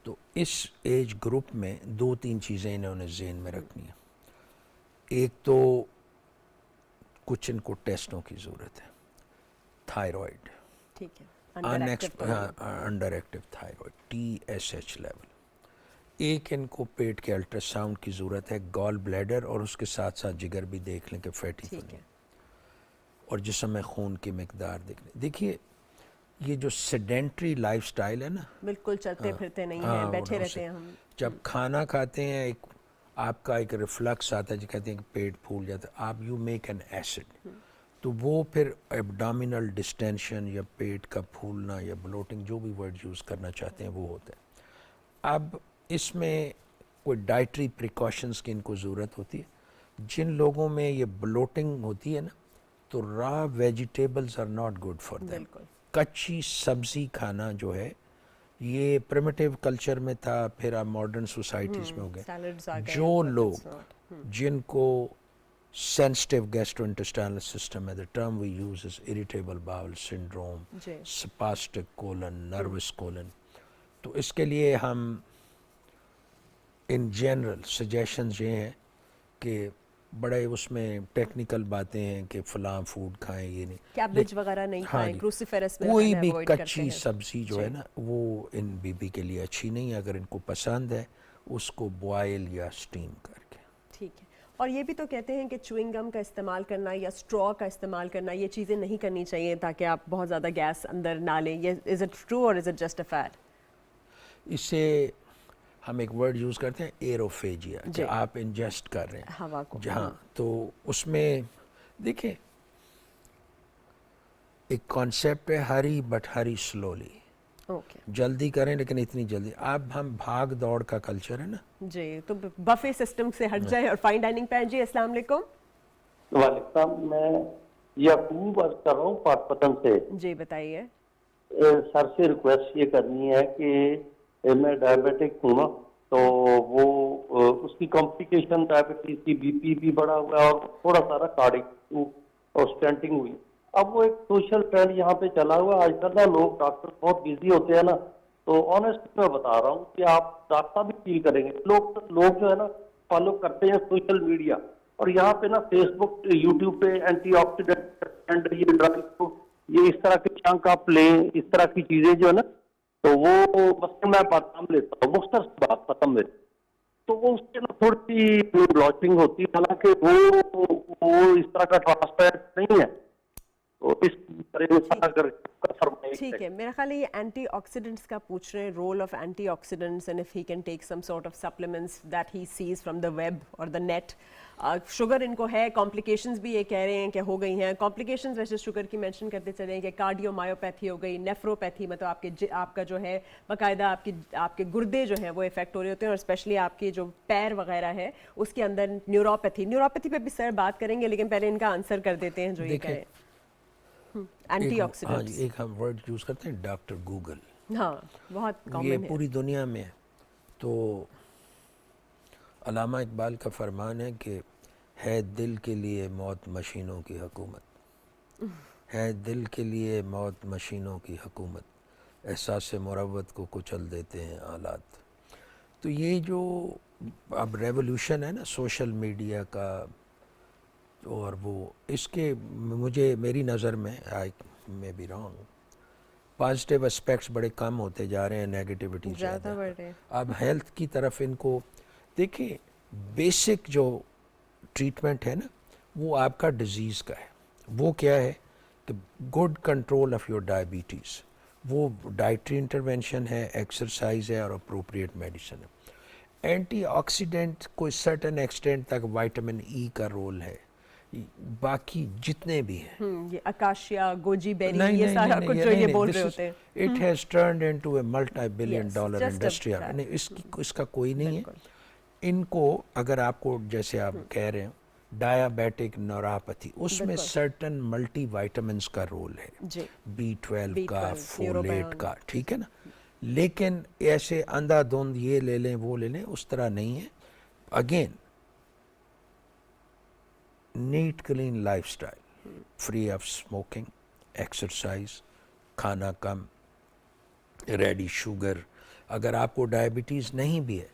تو اس ایج گروپ میں 2-3 چیزیں انہوں نے ذہن میں رکھنی ہیں. ایک تو کچھ ان کو ٹیسٹوں کی ضرورت ہے, تھائرائڈ, ٹھیک ہے, under active thyroid TSH level. ایک ان کو پیٹ کے الٹرا ساؤنڈ کی ضرورت ہے, گال بلیڈر, اور اس کے ساتھ ساتھ جگر بھی دیکھ لیں کہ فیٹی تو نہیں, اور جسم میں خون کی مقدار دیکھ لیں. دیکھیے یہ جو سیڈنٹری لائف سٹائل ہے نا, بالکل چلتے پھرتے نہیں ہیں, بیٹھے رہتے ہیں ہم. جب کھانا کھاتے ہیں ایک آپ کا ایک ریفلکس آتا ہے جو کہتے ہیں کہ پیٹ پھول جاتا ہے, آپ یو میک این ایسڈ, تو وہ پھر ایبڈومینل ڈسٹینشن یا پیٹ کا پھولنا یا بلوٹنگ جو بھی ورڈ یوز کرنا چاہتے ہیں وہ ہوتا ہے. اب اس میں کوئی ڈائٹری پریکاشنز کی ان کو ضرورت ہوتی ہے. جن لوگوں میں یہ بلوٹنگ ہوتی ہے نا تو raw vegetables are not good for them. کچی سبزی کھانا جو ہے یہ پریمیٹیو کلچر میں تھا, پھر اب ماڈرن سوسائٹیز میں ہو گئے. سیلڈز آ گئے, جو but it's لوگ not. جن کو sensitive gastrointestinal system ہے, the term we use is irritable bowel syndrome, G. spastic colon, nervous colon, تو اس کے لیے ہم ان جنرل سجیشنز یہ ہیں کہ بڑے اس میں ٹیکنیکل باتیں ہیں کہ فلاں فوڈ کھائیں, یہ نہیں, کیبج وغیرہ نہیں ہاں کھائیں, جی, کروسیفیرس میں کوئی رہنا بھی avoid کرتے کچی ہیں. سبزی جو ہے نا وہ ان بی بی کے لیے اچھی نہیں ہے. اگر ان کو پسند ہے اس کو بوائل یا اسٹیم کر کے. ٹھیک ہے. اور یہ بھی تو کہتے ہیں کہ چوئنگ گم کا استعمال کرنا یا اسٹرا کا استعمال کرنا, یہ چیزیں نہیں کرنی چاہیے تاکہ آپ بہت زیادہ گیس اندر نہ لیں. یہ از اٹ ٹرو اور is it just a fat? اس سے ہم ایک ورڈ یوز کرتے ہیں ایروفیجیا, کہ آپ انجسٹ کر رہے ہیں ہوا کو. جہاں, تو اس میں دیکھیں ایک کانسیپٹ ہے hurry but hurry slowly, okay جلدی کریں لیکن اتنی جلدی. اب ہم بھاگ دوڑ کا کلچر ہے نا جی, تو بفے سسٹم سے ہٹ جائیں اور فائن ڈائننگ پہ آئیں. جی السلام علیکم. وعلیکم السلام. میں یعقوب عرض کر رہا ہوں پاک پتن سے. جی بتائیے. سر سے ریکویسٹ یہ کرنی ہے کہ میں ڈائبیٹک ہوں نا, تو وہ اس کی کمپلیکیشن ڈائبٹیز کی بی پی بھی بڑا ہوا ہے اور تھوڑا سارا کارڈک اور اسٹینٹنگ ہوئی. اب وہ ایک سوشل ٹرینڈ یہاں پہ چلا ہوا ہے. آج کل نا لوگ ڈاکٹر بہت بزی ہوتے ہیں نا, تو آنیسٹ میں بتا رہا ہوں کہ آپ ڈاکٹر بھی فیل کریں گے. لوگ جو ہے نا فالو کرتے ہیں سوشل میڈیا, اور یہاں پہ نا فیس بک یوٹیوب پہ اینٹی آکسیڈنٹ, یہ ڈرائی فروٹ, یہ اس طرح کے چنک آپ لیں, اس طرح کی چیزیں جو ہے نا, تو وہ بس میں بادام لیتا ہوں, مختصر بات ختم ہے. تو وہ اس کے نا تھوڑی سی بلاچنگ ہوتی ہے, حالانکہ وہ اس طرح کا ٹرانسپیرنٹ نہیں ہے. تو اس طرح اگر ٹھیک ہے, میرا خیال ہے یہ اینٹی آکسیڈنٹس کا پوچھ رہے ہیں, role of antioxidants and if he can take some sort of supplements that he sees from the web اور دا نیٹ. شوگر ان کو ہے, کمپلیکیشنز بھی یہ کہہ رہے ہیں کہ ہو گئی ہیں. کمپلیکیشنز ویسے شوگر کی مینشن کرتے چلے ہیں کہ کارڈیو مایوپیتھی ہو گئی, نیفروپیتھی, مطلب آپ کا جو ہے باقاعدہ آپ کے گردے جو ہیں وہ افیکٹ ہو رہے ہوتے ہیں, اور اسپیشلی آپ کے جو پیر وغیرہ ہے اس کے اندر نیوروپیتھی پہ بھی سر بات کریں گے, لیکن پہلے ان کا آنسر کر دیتے ہیں جو یہ کہیں. اینٹی آکسیڈنٹس, ایک ہم ورڈ یوز کرتے ہیں ڈاکٹر گوگل, ہاں بہت کامن یہ ہے پوری دنیا میں. تو علامہ اقبال کا فرمان ہے کہ ہے دل کے لیے موت مشینوں کی حکومت, ہے دل کے لیے موت مشینوں کی حکومت, احساس مروت کو کچل دیتے ہیں آلات. تو یہ جو اب ریولوشن ہے نا سوشل میڈیا کا, اور وہ اس کے مجھے میری نظر میں آئی میں بی رانگ, پازیٹیو اسپیکٹس بڑے کم ہوتے جا رہے ہیں, نیگیٹیوٹی زیادہ بڑھ رہے ہیں. اب ہیلتھ کی طرف ان کو دیکھیں, بیسک جو ٹریٹمنٹ ہے نا وہ آپ کا ڈیزیز کا ہے. وہ کیا ہے کہ good control of your diabetes, وہ ڈائٹری انٹرونشن ہے, ایکسرسائز ہے اور اپروپریٹ میڈیسن ہے. اینٹی آکسیڈنٹ کوئی سرٹن ایکسٹینٹ تک وائٹامن ای کا رول ہے, باقی جتنے بھی ہیں یہ اکاشیا, گوجی بیری, یہ سارا کچھ جو یہ بول رہے ہوتے ہیں, it has turned into a multi billion dollar industry. اس کا کوئی نہیں ہے. ان کو اگر آپ کو جیسے آپ کہہ رہے ہیں ڈائبیٹک نوراپتھی, اس میں سرٹن ملٹی وائٹامنس کا رول ہے, B12 کا, فولیٹ کا, ٹھیک ہے نا. لیکن ایسے اندھا دھند یہ لے لیں وہ لے لیں, اس طرح نہیں ہے. Again neat clean lifestyle, free of smoking, exercise, کھانا کم, ریڈی شوگر. اگر آپ کو ڈائبٹیز نہیں بھی ہے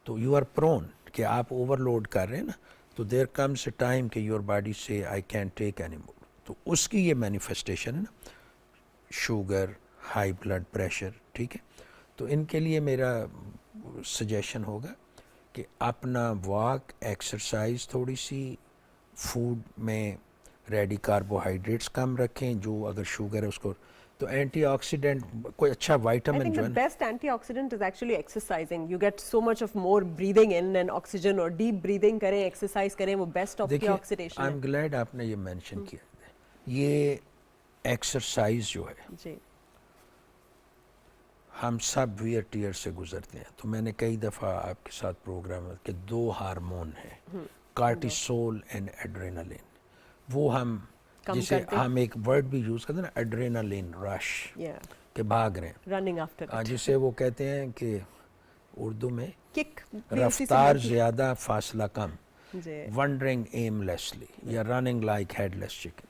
تو یو آر پرون کہ آپ اوور لوڈ کر رہے ہیں نا, تو دیر کمز اے ٹائم کہ یور باڈی سے I can take any more. تو اس کی یہ مینیفیسٹیشن ہے نا, شوگر, ہائی بلڈ پریشر, ٹھیک ہے. تو ان کے لیے میرا سجیشن ہوگا کہ اپنا واک, ایکسرسائز تھوڑی سی, فوڈ میں ریڈی کاربوہائیڈریٹس کم رکھیں, جو اگر شوگر ہے اس کو, تو اینٹی آکسیڈنٹ کوئی اچھا وائٹامن جو ہے نا. Best antioxidant is actually exercising. You get so much of more breathing in and oxygen, اور ڈیپ بریدنگ کریں, ایکسرسائز کریں, وہ بیسٹ آف کی آکسیڈیشن ہے. آئی ایم گلیڈ آپ نے یہ مینشن کیا. یہ ایکسرسائز جو ہے جی, ہم سب ویئر ٹیئر سے گزرتے ہیں. تو میں نے کئی دفعہ آپ کے ساتھ پروگرام ہے کہ 2 ہارمون ہیں, کارٹیسول اینڈ ایڈرینالین. وہ ہم جسے ہم ایک ورڈ بھی یوز کرتے ہیں نا, ایڈرینالین رش, کہ بھاگ رہے ہیں, رننگ آفٹر جسے وہ کہتے ہیں کہ اردو میں کک, رفتار زیادہ فاصلہ کم, جی ونڈرنگ ایملیسلی یا running like had less chicken.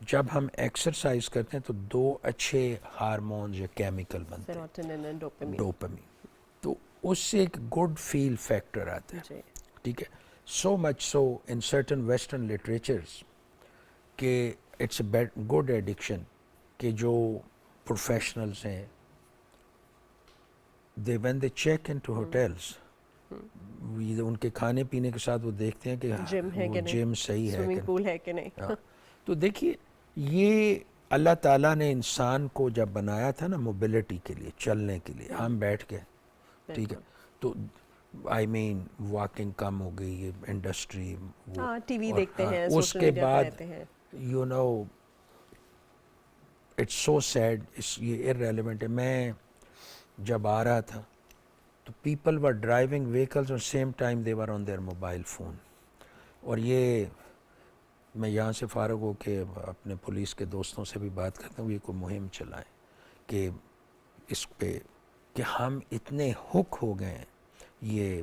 جب ہم ایکسرسائز کرتے ہیں تو دو اچھے ہارمونز یا کیمیکل بنتے ہیں, سیروٹونن اینڈ ڈوپامین. ڈوپامین, تو اس سے ایک گڈ فیل فیکٹر آتا ہے, جی ٹھیک ہے. سو مچ سو ان سرٹن ویسٹرن لٹریچرز کہ اٹس اے گڈ ایڈکشن کہ جو پروفیشنلز ہیں they when they check in to hotels, ان کے کھانے پینے کے ساتھ وہ دیکھتے ہیں کہ جم ہے کہ نہیں, جم صحیح ہے سوئمنگ کہ پول ہے کہ نہیں. نہیں. تو دیکھیے یہ اللہ تعالیٰ نے انسان کو جب بنایا تھا نا موبلٹی کے لیے, چلنے کے لیے, ہم بیٹھ کے, ٹھیک ہے, تو آئی مین واکنگ کم ہو گئی ہے, انڈسٹری, ہاں ٹی وی دیکھتے ہیں, اس سوشل کے میڈیا پہ بعد رہتے ہیں. You know it's so sad, یہ ارریلیونٹ ہے. میں جب آ رہا تھا تو پیپل ور ڈرائیونگ ویکلز اور same time they were on their mobile phone. اور یہ میں یہاں سے فارغ ہو کے اپنے پولیس کے دوستوں سے بھی بات کرتا ہوں, یہ کوئی مہم چلائیں کہ اس پہ کہ ہم اتنے ہک ہو گئے ہیں یہ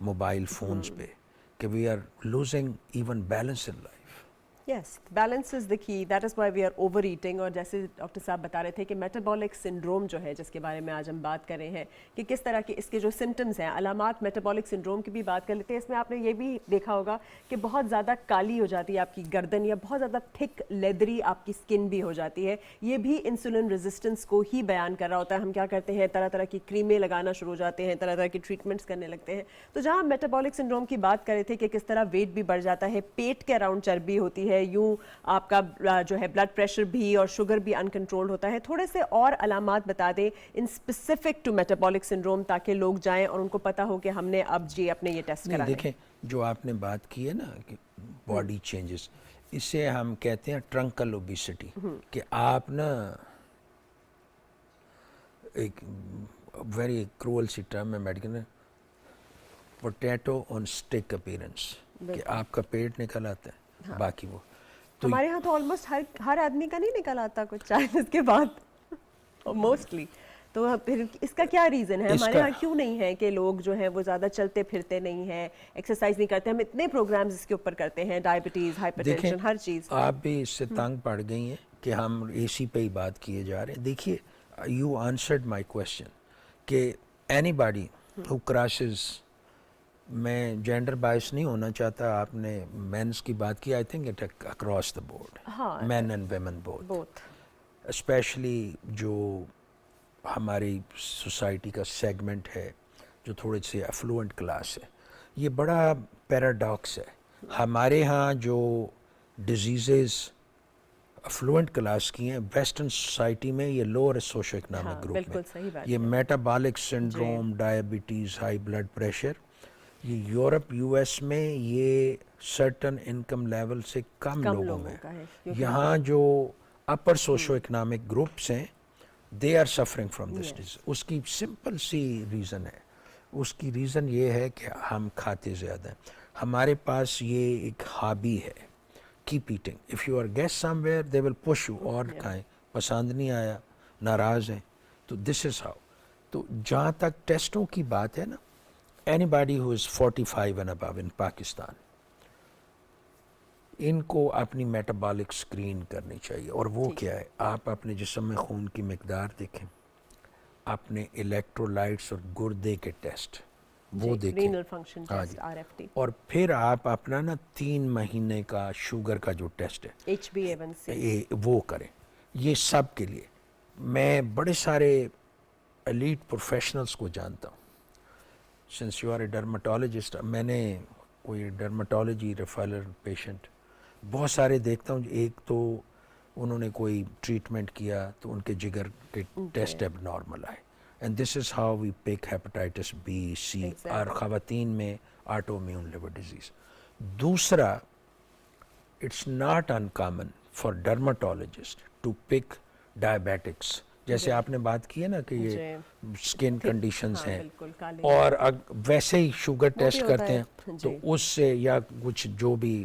موبائل فونز پہ کہ we are losing even balance in life. Yes, balance is the key, that is why we are over eating. اور جیسے ڈاکٹر صاحب بتا رہے تھے کہ میٹابولک سنڈروم جو ہے جس کے بارے میں آج ہم بات کر رہے ہیں کہ کس طرح کے اس کے جو سمٹمز ہیں, علامات میٹابولک سنڈروم کی بھی بات کر لیتے ہیں. اس میں آپ نے یہ بھی دیکھا ہوگا کہ بہت زیادہ کالی ہو جاتی ہے آپ کی گردن, یا بہت زیادہ تھک لیدری آپ کی اسکن بھی ہو جاتی ہے. یہ بھی انسولن ریزسٹنس کو ہی بیان کر رہا ہوتا ہے. ہم کیا کرتے ہیں, طرح طرح کی کریمیں لگانا شروع ہو جاتے ہیں, طرح طرح کی ٹریٹمنٹس کرنے لگتے ہیں. تو جہاں میٹابولک سنڈروم کی بات کر رہے تھے کہ کس طرح ویٹ بھی بڑھ جاتا ہے, پیٹ کے اراؤنڈ چربی ہوتی ہے, یوں آپ کا جو ہے بلڈ پریشر بھی اور شوگر بھی انکنٹرول ہوتا ہے. تھوڑے سے اور علامات بتا دیں ان اسپیسیفک ٹو میٹابولک سنڈروم تاکہ لوگ جائیں اور ان کو پتہ ہو کہ ہم نے اب جی اپنے یہ ٹیسٹ کرانا ہے. دیکھیں جو آپ نے بات کی ہے نا کہ باڈی چینجز, اسے ہم کہتے ہیں ٹرنکل اوبیسٹی, کہ آپ نا ایک ویری کرول سی ٹرم ہے میڈیکل میں, پوٹیٹو آن اسٹک اپیرنس, کہ آپ کا پیٹ نکل آتا ہے, باقی وہ ہمارے ہاں تو آلموسٹ ہر آدمی کا نہیں نکل آتا کچھ چائنیز کے بعد موسٹلی. تو پھر اس کا کیا ریزن ہے, ہمارے ہاں کیوں نہیں ہے کہ لوگ جو ہیں وہ زیادہ چلتے پھرتے نہیں ہیں, ایکسرسائز نہیں کرتے. ہم اتنے پروگرامز اس کے اوپر کرتے ہیں, ڈائبٹیز, ہائپر ٹینشن, ہر چیز. آپ بھی اس سے تنگ پڑ گئی ہیں کہ ہم اے سی پہ ہی بات کیے جا رہے ہیں. دیکھیے یو آنسرڈ مائی کوشچن کہ اینی باڈی ہو کراسز, میں جینڈر بائس نہیں ہونا چاہتا, آپ نے مینس کی بات کی, I think it across the board, men and women both, especially جو ہماری سوسائٹی کا سیگمنٹ ہے جو تھوڑے سے افلوئنٹ کلاس ہے. یہ بڑا پیراڈاکس ہے, ہمارے ہاں جو ڈیزیزز افلوئنٹ کلاس کی ہیں, ویسٹرن سوسائٹی میں یہ لوور سوشو اکنامک گروپ میں, یہ metabolic syndrome, diabetes, high blood pressure, یہ یورپ یو ایس میں یہ سرٹن انکم لیول سے کم لوگوں میں. یہاں جو اپر سوشو اکنامک گروپس ہیں they are suffering from this disease. اس کی سمپل سی ریزن ہے, اس کی ریزن یہ ہے کہ ہم کھاتے زیادہ ہیں. ہمارے پاس یہ ایک ہابی ہے, keep eating. If you are guest somewhere they will push you, اور کھائیں, پسند نہیں آیا, ناراض ہیں, تو دس از ہاؤ. تو جہاں تک ٹیسٹوں کی بات ہے نا, anybody who is 45 and above in Pakistan, ان کو اپنی میٹابولک سکرین کرنی چاہیے. اور وہ کیا ہے, آپ اپنے جسم میں خون کی مقدار دیکھیں, اپنے الیکٹرولائٹس اور گردے کے ٹیسٹ وہ دیکھیں, ہاں جی, اور پھر آپ اپنا نا 3 مہینے کا شوگر کا جو ٹیسٹ ہے HbA1c وہ کریں. یہ سب کے لیے میں بڑے سارے ایلیٹ پروفیشنلز کو جانتا ہوں. Since you are a dermatologist, میں نے کوئی ڈرماٹولوجی ریفرل پیشنٹ بہت سارے دیکھتا ہوں. ایک تو انہوں نے کوئی ٹریٹمنٹ کیا تو ان کے جگر کے ٹیسٹ اب نارمل آئے, and this is how we pick hepatitis B, C, اور خواتین میں آٹو امیون لیور ڈیزیز. دوسرا, it's not uncommon for dermatologist to pick diabetics, جیسے آپ نے بات کی ہے نا کہ یہ اسکن کنڈیشنز ہیں, اور ویسے ہی شوگر ٹیسٹ کرتے ہیں تو اس سے یا کچھ جو بھی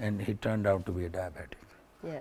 and he turned out to be a diabetic.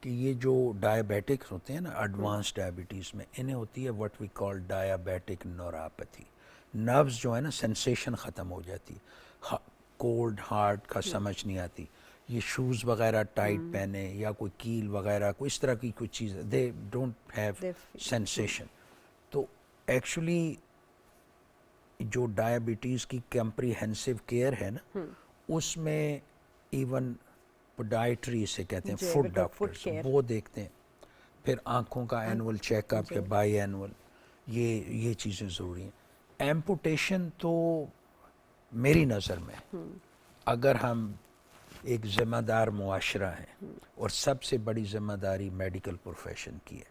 کہ یہ جو ڈائبیٹکس ہوتے ہیں نا ایڈوانس ڈائبٹیز میں، انہیں ہوتی ہے what we call diabetic neuropathy. Nerves جو ہے نا سینسیشن ختم ہو جاتی، کولڈ ہارٹ کا سمجھ نہیں آتی، یہ شوز وغیرہ ٹائٹ پہنے یا کوئی کیل وغیرہ کوئی اس طرح کی کوئی چیز، دے ڈونٹ ہیو سینسیشن. تو ایکچولی جو ڈائبٹیز کی کمپریہنسو کیئر ہے نا، اس میں ایون پوڈائٹری سے کہتے ہیں، فوڈ ڈاکٹرز وہ دیکھتے ہیں. پھر آنکھوں کا اینول چیک اپ یا بائی اینول، یہ چیزیں ضروری ہیں. ایمپوٹیشن تو میری نظر میں اگر ہم ایک ذمہ دار معاشرہ ہیں، اور سب سے بڑی ذمہ داری میڈیکل پروفیشن کی ہے،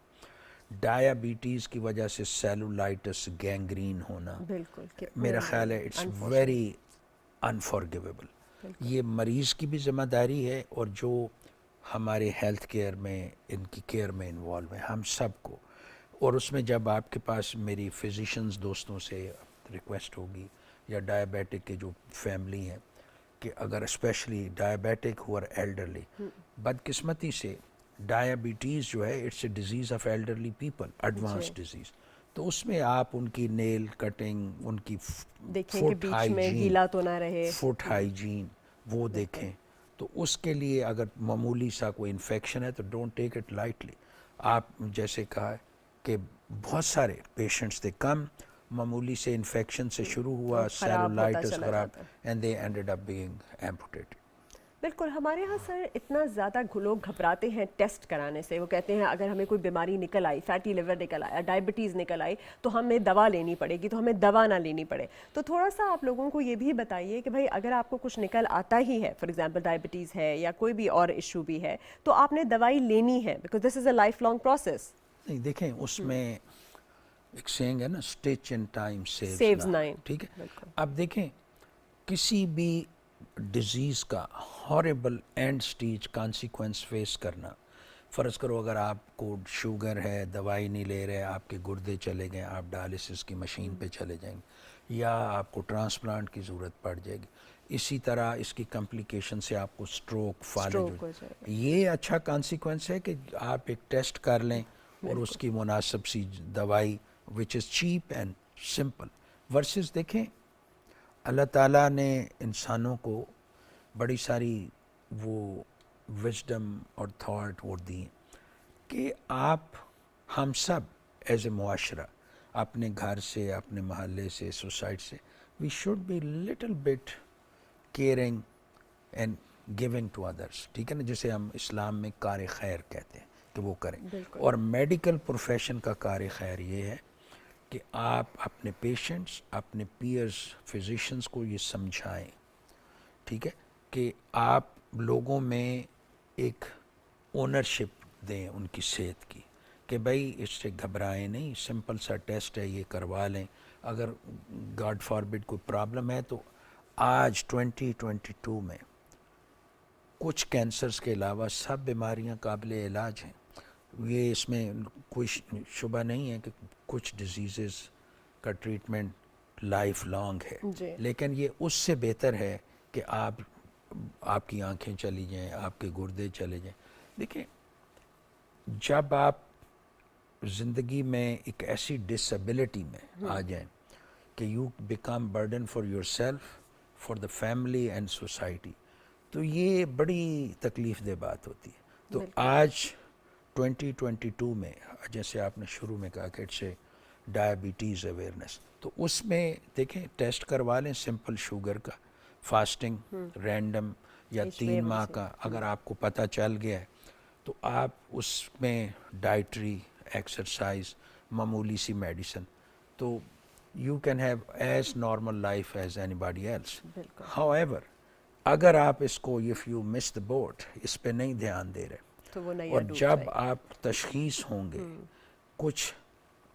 ڈائبٹیز کی وجہ سے سیلولائٹس گینگرین ہونا میرا خیال ہے اٹس ویری انفارگیویبل. یہ مریض کی بھی ذمہ داری ہے اور جو ہمارے ہیلتھ کیئر میں ان کی کیئر میں انوالو ہیں ہم سب کو. اور اس میں جب آپ کے پاس میری فزیشنز دوستوں سے ریکویسٹ ہوگی یا ڈائبیٹک کے جو فیملی ہیں کہ اگر اسپیشلی ڈائبیٹک ہو اور ایلڈرلی، بدقسمتی سے ڈائبٹیز جو ہے it's a disease of elderly people, advance disease. تو اس میں آپ ان کی نیل کٹنگ، ان کی فٹ ہائیجین، فٹ ہائیجین وہ دیکھیں. تو اس کے لیے اگر معمولی سا کوئی انفیکشن ہے تو ڈونٹ ٹیک اٹ لائٹلی. آپ جیسے کہا کہ بہت سارے پیشنٹس تھے، کم معمولی سے انفیکشن سے شروع ہوا سیلولائٹس خراب and they ended up being amputated. بالکل. ہمارے ہاں سر اتنا زیادہ لوگ گھبراتے ہیں ٹیسٹ کرانے سے. وہ کہتے ہیں اگر ہمیں کوئی بیماری نکل آئی، فیٹی لیور نکل آیا، ڈائبٹیز نکل آئی، تو ہمیں دوا لینی پڑے گی، تو ہمیں دوا نہ لینی پڑے. تو تھوڑا سا آپ لوگوں کو یہ بھی بتائیے کہ بھائی اگر آپ کو کچھ نکل آتا ہی ہے، فار ایگزامپل ڈائبٹیز ہے یا کوئی بھی اور ایشو بھی ہے، تو آپ نے دوائی لینی ہے، because this is a lifelong process. نہیں دیکھیں اس میں ایک سینگ ہے نا، stitch in time saves nine. ٹھیک ہے. اب دیکھیں کسی بھی ڈیزیز کا horrible end stage consequence face کرنا، فرض کرو اگر آپ کو شوگر ہے، دوائی نہیں لے رہے، آپ کے گردے چلے گئے، آپ ڈائلسس کی مشین پہ چلے جائیں گے، یا آپ کو ٹرانسپلانٹ کی ضرورت پڑ جائے گی. اسی طرح اس کی کمپلیکیشن سے آپ کو سٹروک، فالج، یہ اچھا کانسیکوینس ہے کہ آپ ایک ٹیسٹ کر لیں اور اس کی مناسب سی دوائی which is cheap and simple. Versus دیکھیں اللہ تعالیٰ نے انسانوں کو بڑی ساری وہ وزڈم اور تھاٹ وہ دی کہ آپ ہم سب ایز اے معاشرہ اپنے گھر سے، اپنے محلے سے، سوسائٹی سے we should be little bit caring and giving to others. ٹھیک ہے نا، جسے ہم اسلام میں کار خیر کہتے ہیں کہ وہ کریں. اور میڈیکل پروفیشن کا کار خیر یہ ہے کہ آپ اپنے پیشنٹس، اپنے پیئرز، فزیشنز کو یہ سمجھائیں، ٹھیک ہے، کہ آپ لوگوں میں ایک اونرشپ دیں ان کی صحت کی، کہ بھائی اس سے گھبرائیں نہیں، سمپل سا ٹیسٹ ہے، یہ کروا لیں. اگر گاڈ فاربڈ کوئی پرابلم ہے تو آج 2022 میں کچھ کینسرز کے علاوہ سب بیماریاں قابل علاج ہیں. یہ اس میں کوئی شبہ نہیں ہے کہ کچھ ڈیزیزز کا ٹریٹمنٹ لائف لانگ ہے، لیکن یہ اس سے بہتر ہے کہ آپ کی آنکھیں چلی جائیں، آپ کے گردے چلے جائیں. دیکھیں جب آپ زندگی میں ایک ایسی ڈسیبلٹی میں آ جائیں کہ you become burden for your self, for the family and society, تو یہ بڑی تکلیف دہ بات ہوتی ہے. تو آج 2022 میں جیسے آپ نے شروع میں کہا کہ اٹس اے ڈائبٹیز اویئرنیس، تو اس میں دیکھیں ٹیسٹ کروا لیں سمپل شوگر کا، فاسٹنگ رینڈم یا 3 ماہ کا اگر آپ کو پتہ چل گیا ہے تو آپ اس میں ڈائٹری ایکسرسائز، معمولی سی میڈیسن، تو you can have as normal life as any body else. How ever اگر آپ اس کو if you miss the boat, اس پہ نہیں دھیان دے رہے، اور جب آپ تشخیص ہوں گے کچھ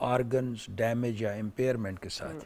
آرگنز ڈیمیج یا امپیئرمنٹ کے ساتھ،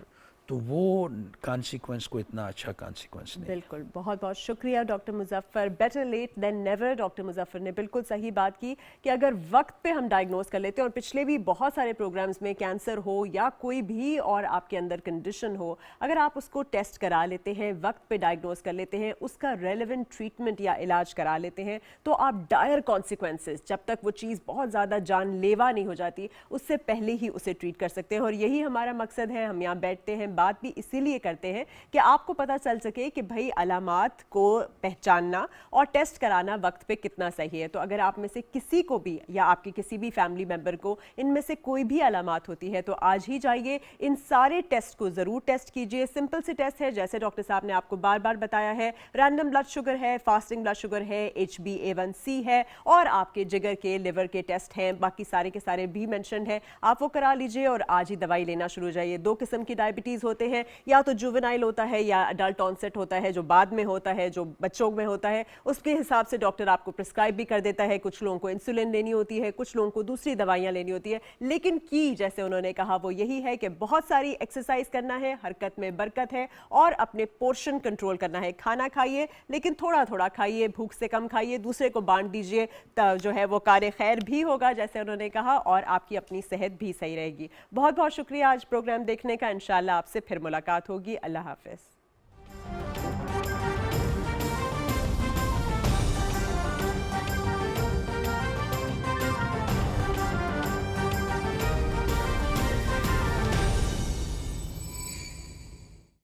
تو وہ کانسیکوینس کو اتنا اچھا کانسیکوینس نہیں. بالکل, بہت بہت شکریہ doctor Muzaffar. Better late than never. Doctor Muzaffar نے بالکل صحیح بات کی کہ اگر وقت پہ ہم ڈائگنوز کر لیتے ہیں, اور پچھلے بھی بہت سارے پروگرامز میں کینسر ہو یا کوئی بھی اور آپ کے اندر کنڈیشن ہو, اگر آپ اس کو ٹیسٹ کرا لیتے ہیں, وقت پہ ڈائگنوز کر لیتے ہیں, اس کا ریلیونٹ ٹریٹمنٹ یا علاج کرا لیتے ہیں, تو آپ ڈائر کانسیکوینسز, جب تک وہ چیز بہت زیادہ جان لیوا نہیں ہو جاتی, اس سے پہلے ہی اسے ٹریٹ کر سکتے ہیں. اور یہی ہمارا مقصد ہے. ہم یہاں بیٹھتے ہیں, بات بھی اسی لیے کرتے ہیں کہ آپ کو پتہ چل سکے کہ بھائی علامات کو پہچاننا اور ٹیسٹ کرانا وقت پہ کتنا صحیح ہے. تو اگر آپ میں سے کسی کو بھی یا آپ کی کسی بھی فیملی ممبر کو ان میں سے کوئی بھی علامات ہوتی ہے, تو آج ہی جائیے, ان سارے ٹیسٹ کو ضرور ٹیسٹ کیجئے. سمپل سے ٹیسٹ ہے, جیسے ڈاکٹر صاحب نے آپ کو بار بار بتایا ہے. رینڈم بلڈ شوگر ہے, فاسٹنگ بلڈ شوگر ہے, HbA1c ہے, اور آپ کے جگر کے, لیور کے ٹیسٹ ہیں, باقی سارے کے سارے بھی مینشنڈ ہیں. آپ وہ کرا لیجئے اور آج ہی دوائی لینا شروع ہو جائیے. 2 قسم کی ڈائبٹیز ہوتے ہیں, یا تو جوونائل ہوتا ہے یا اڈلٹ آنسٹ ہوتا ہے, جو بعد میں ہوتا ہے, جو بچوں میں ہوتا ہے. اس کے حساب سے ڈاکٹر آپ کو پرسکرائب بھی کر دیتا ہے. کچھ لوگوں کو انسولین لینی ہوتی ہے, کچھ لوگوں کو دوسری دوائیاں لینی ہوتی ہے. لیکن کی جیسے انہوں نے کہا وہ یہی ہے کہ بہت ساری ایکسرسائز کرنا ہے, حرکت میں برکت ہے, اور اپنے پورشن کنٹرول کرنا ہے. کھانا کھائیے لیکن تھوڑا تھوڑا کھائیے, بھوک سے کم کھائیے, دوسرے کو بانٹ دیجئے, جو ہے وہ کار خیر بھی ہوگا جیسے انہوں نے کہا, اور آپ کی اپنی صحت بھی صحیح رہے گی. بہت بہت شکریہ آج پروگرام دیکھنے کا. انشاءاللہ آپ سے پھر ملاقات ہوگی. اللہ حافظ.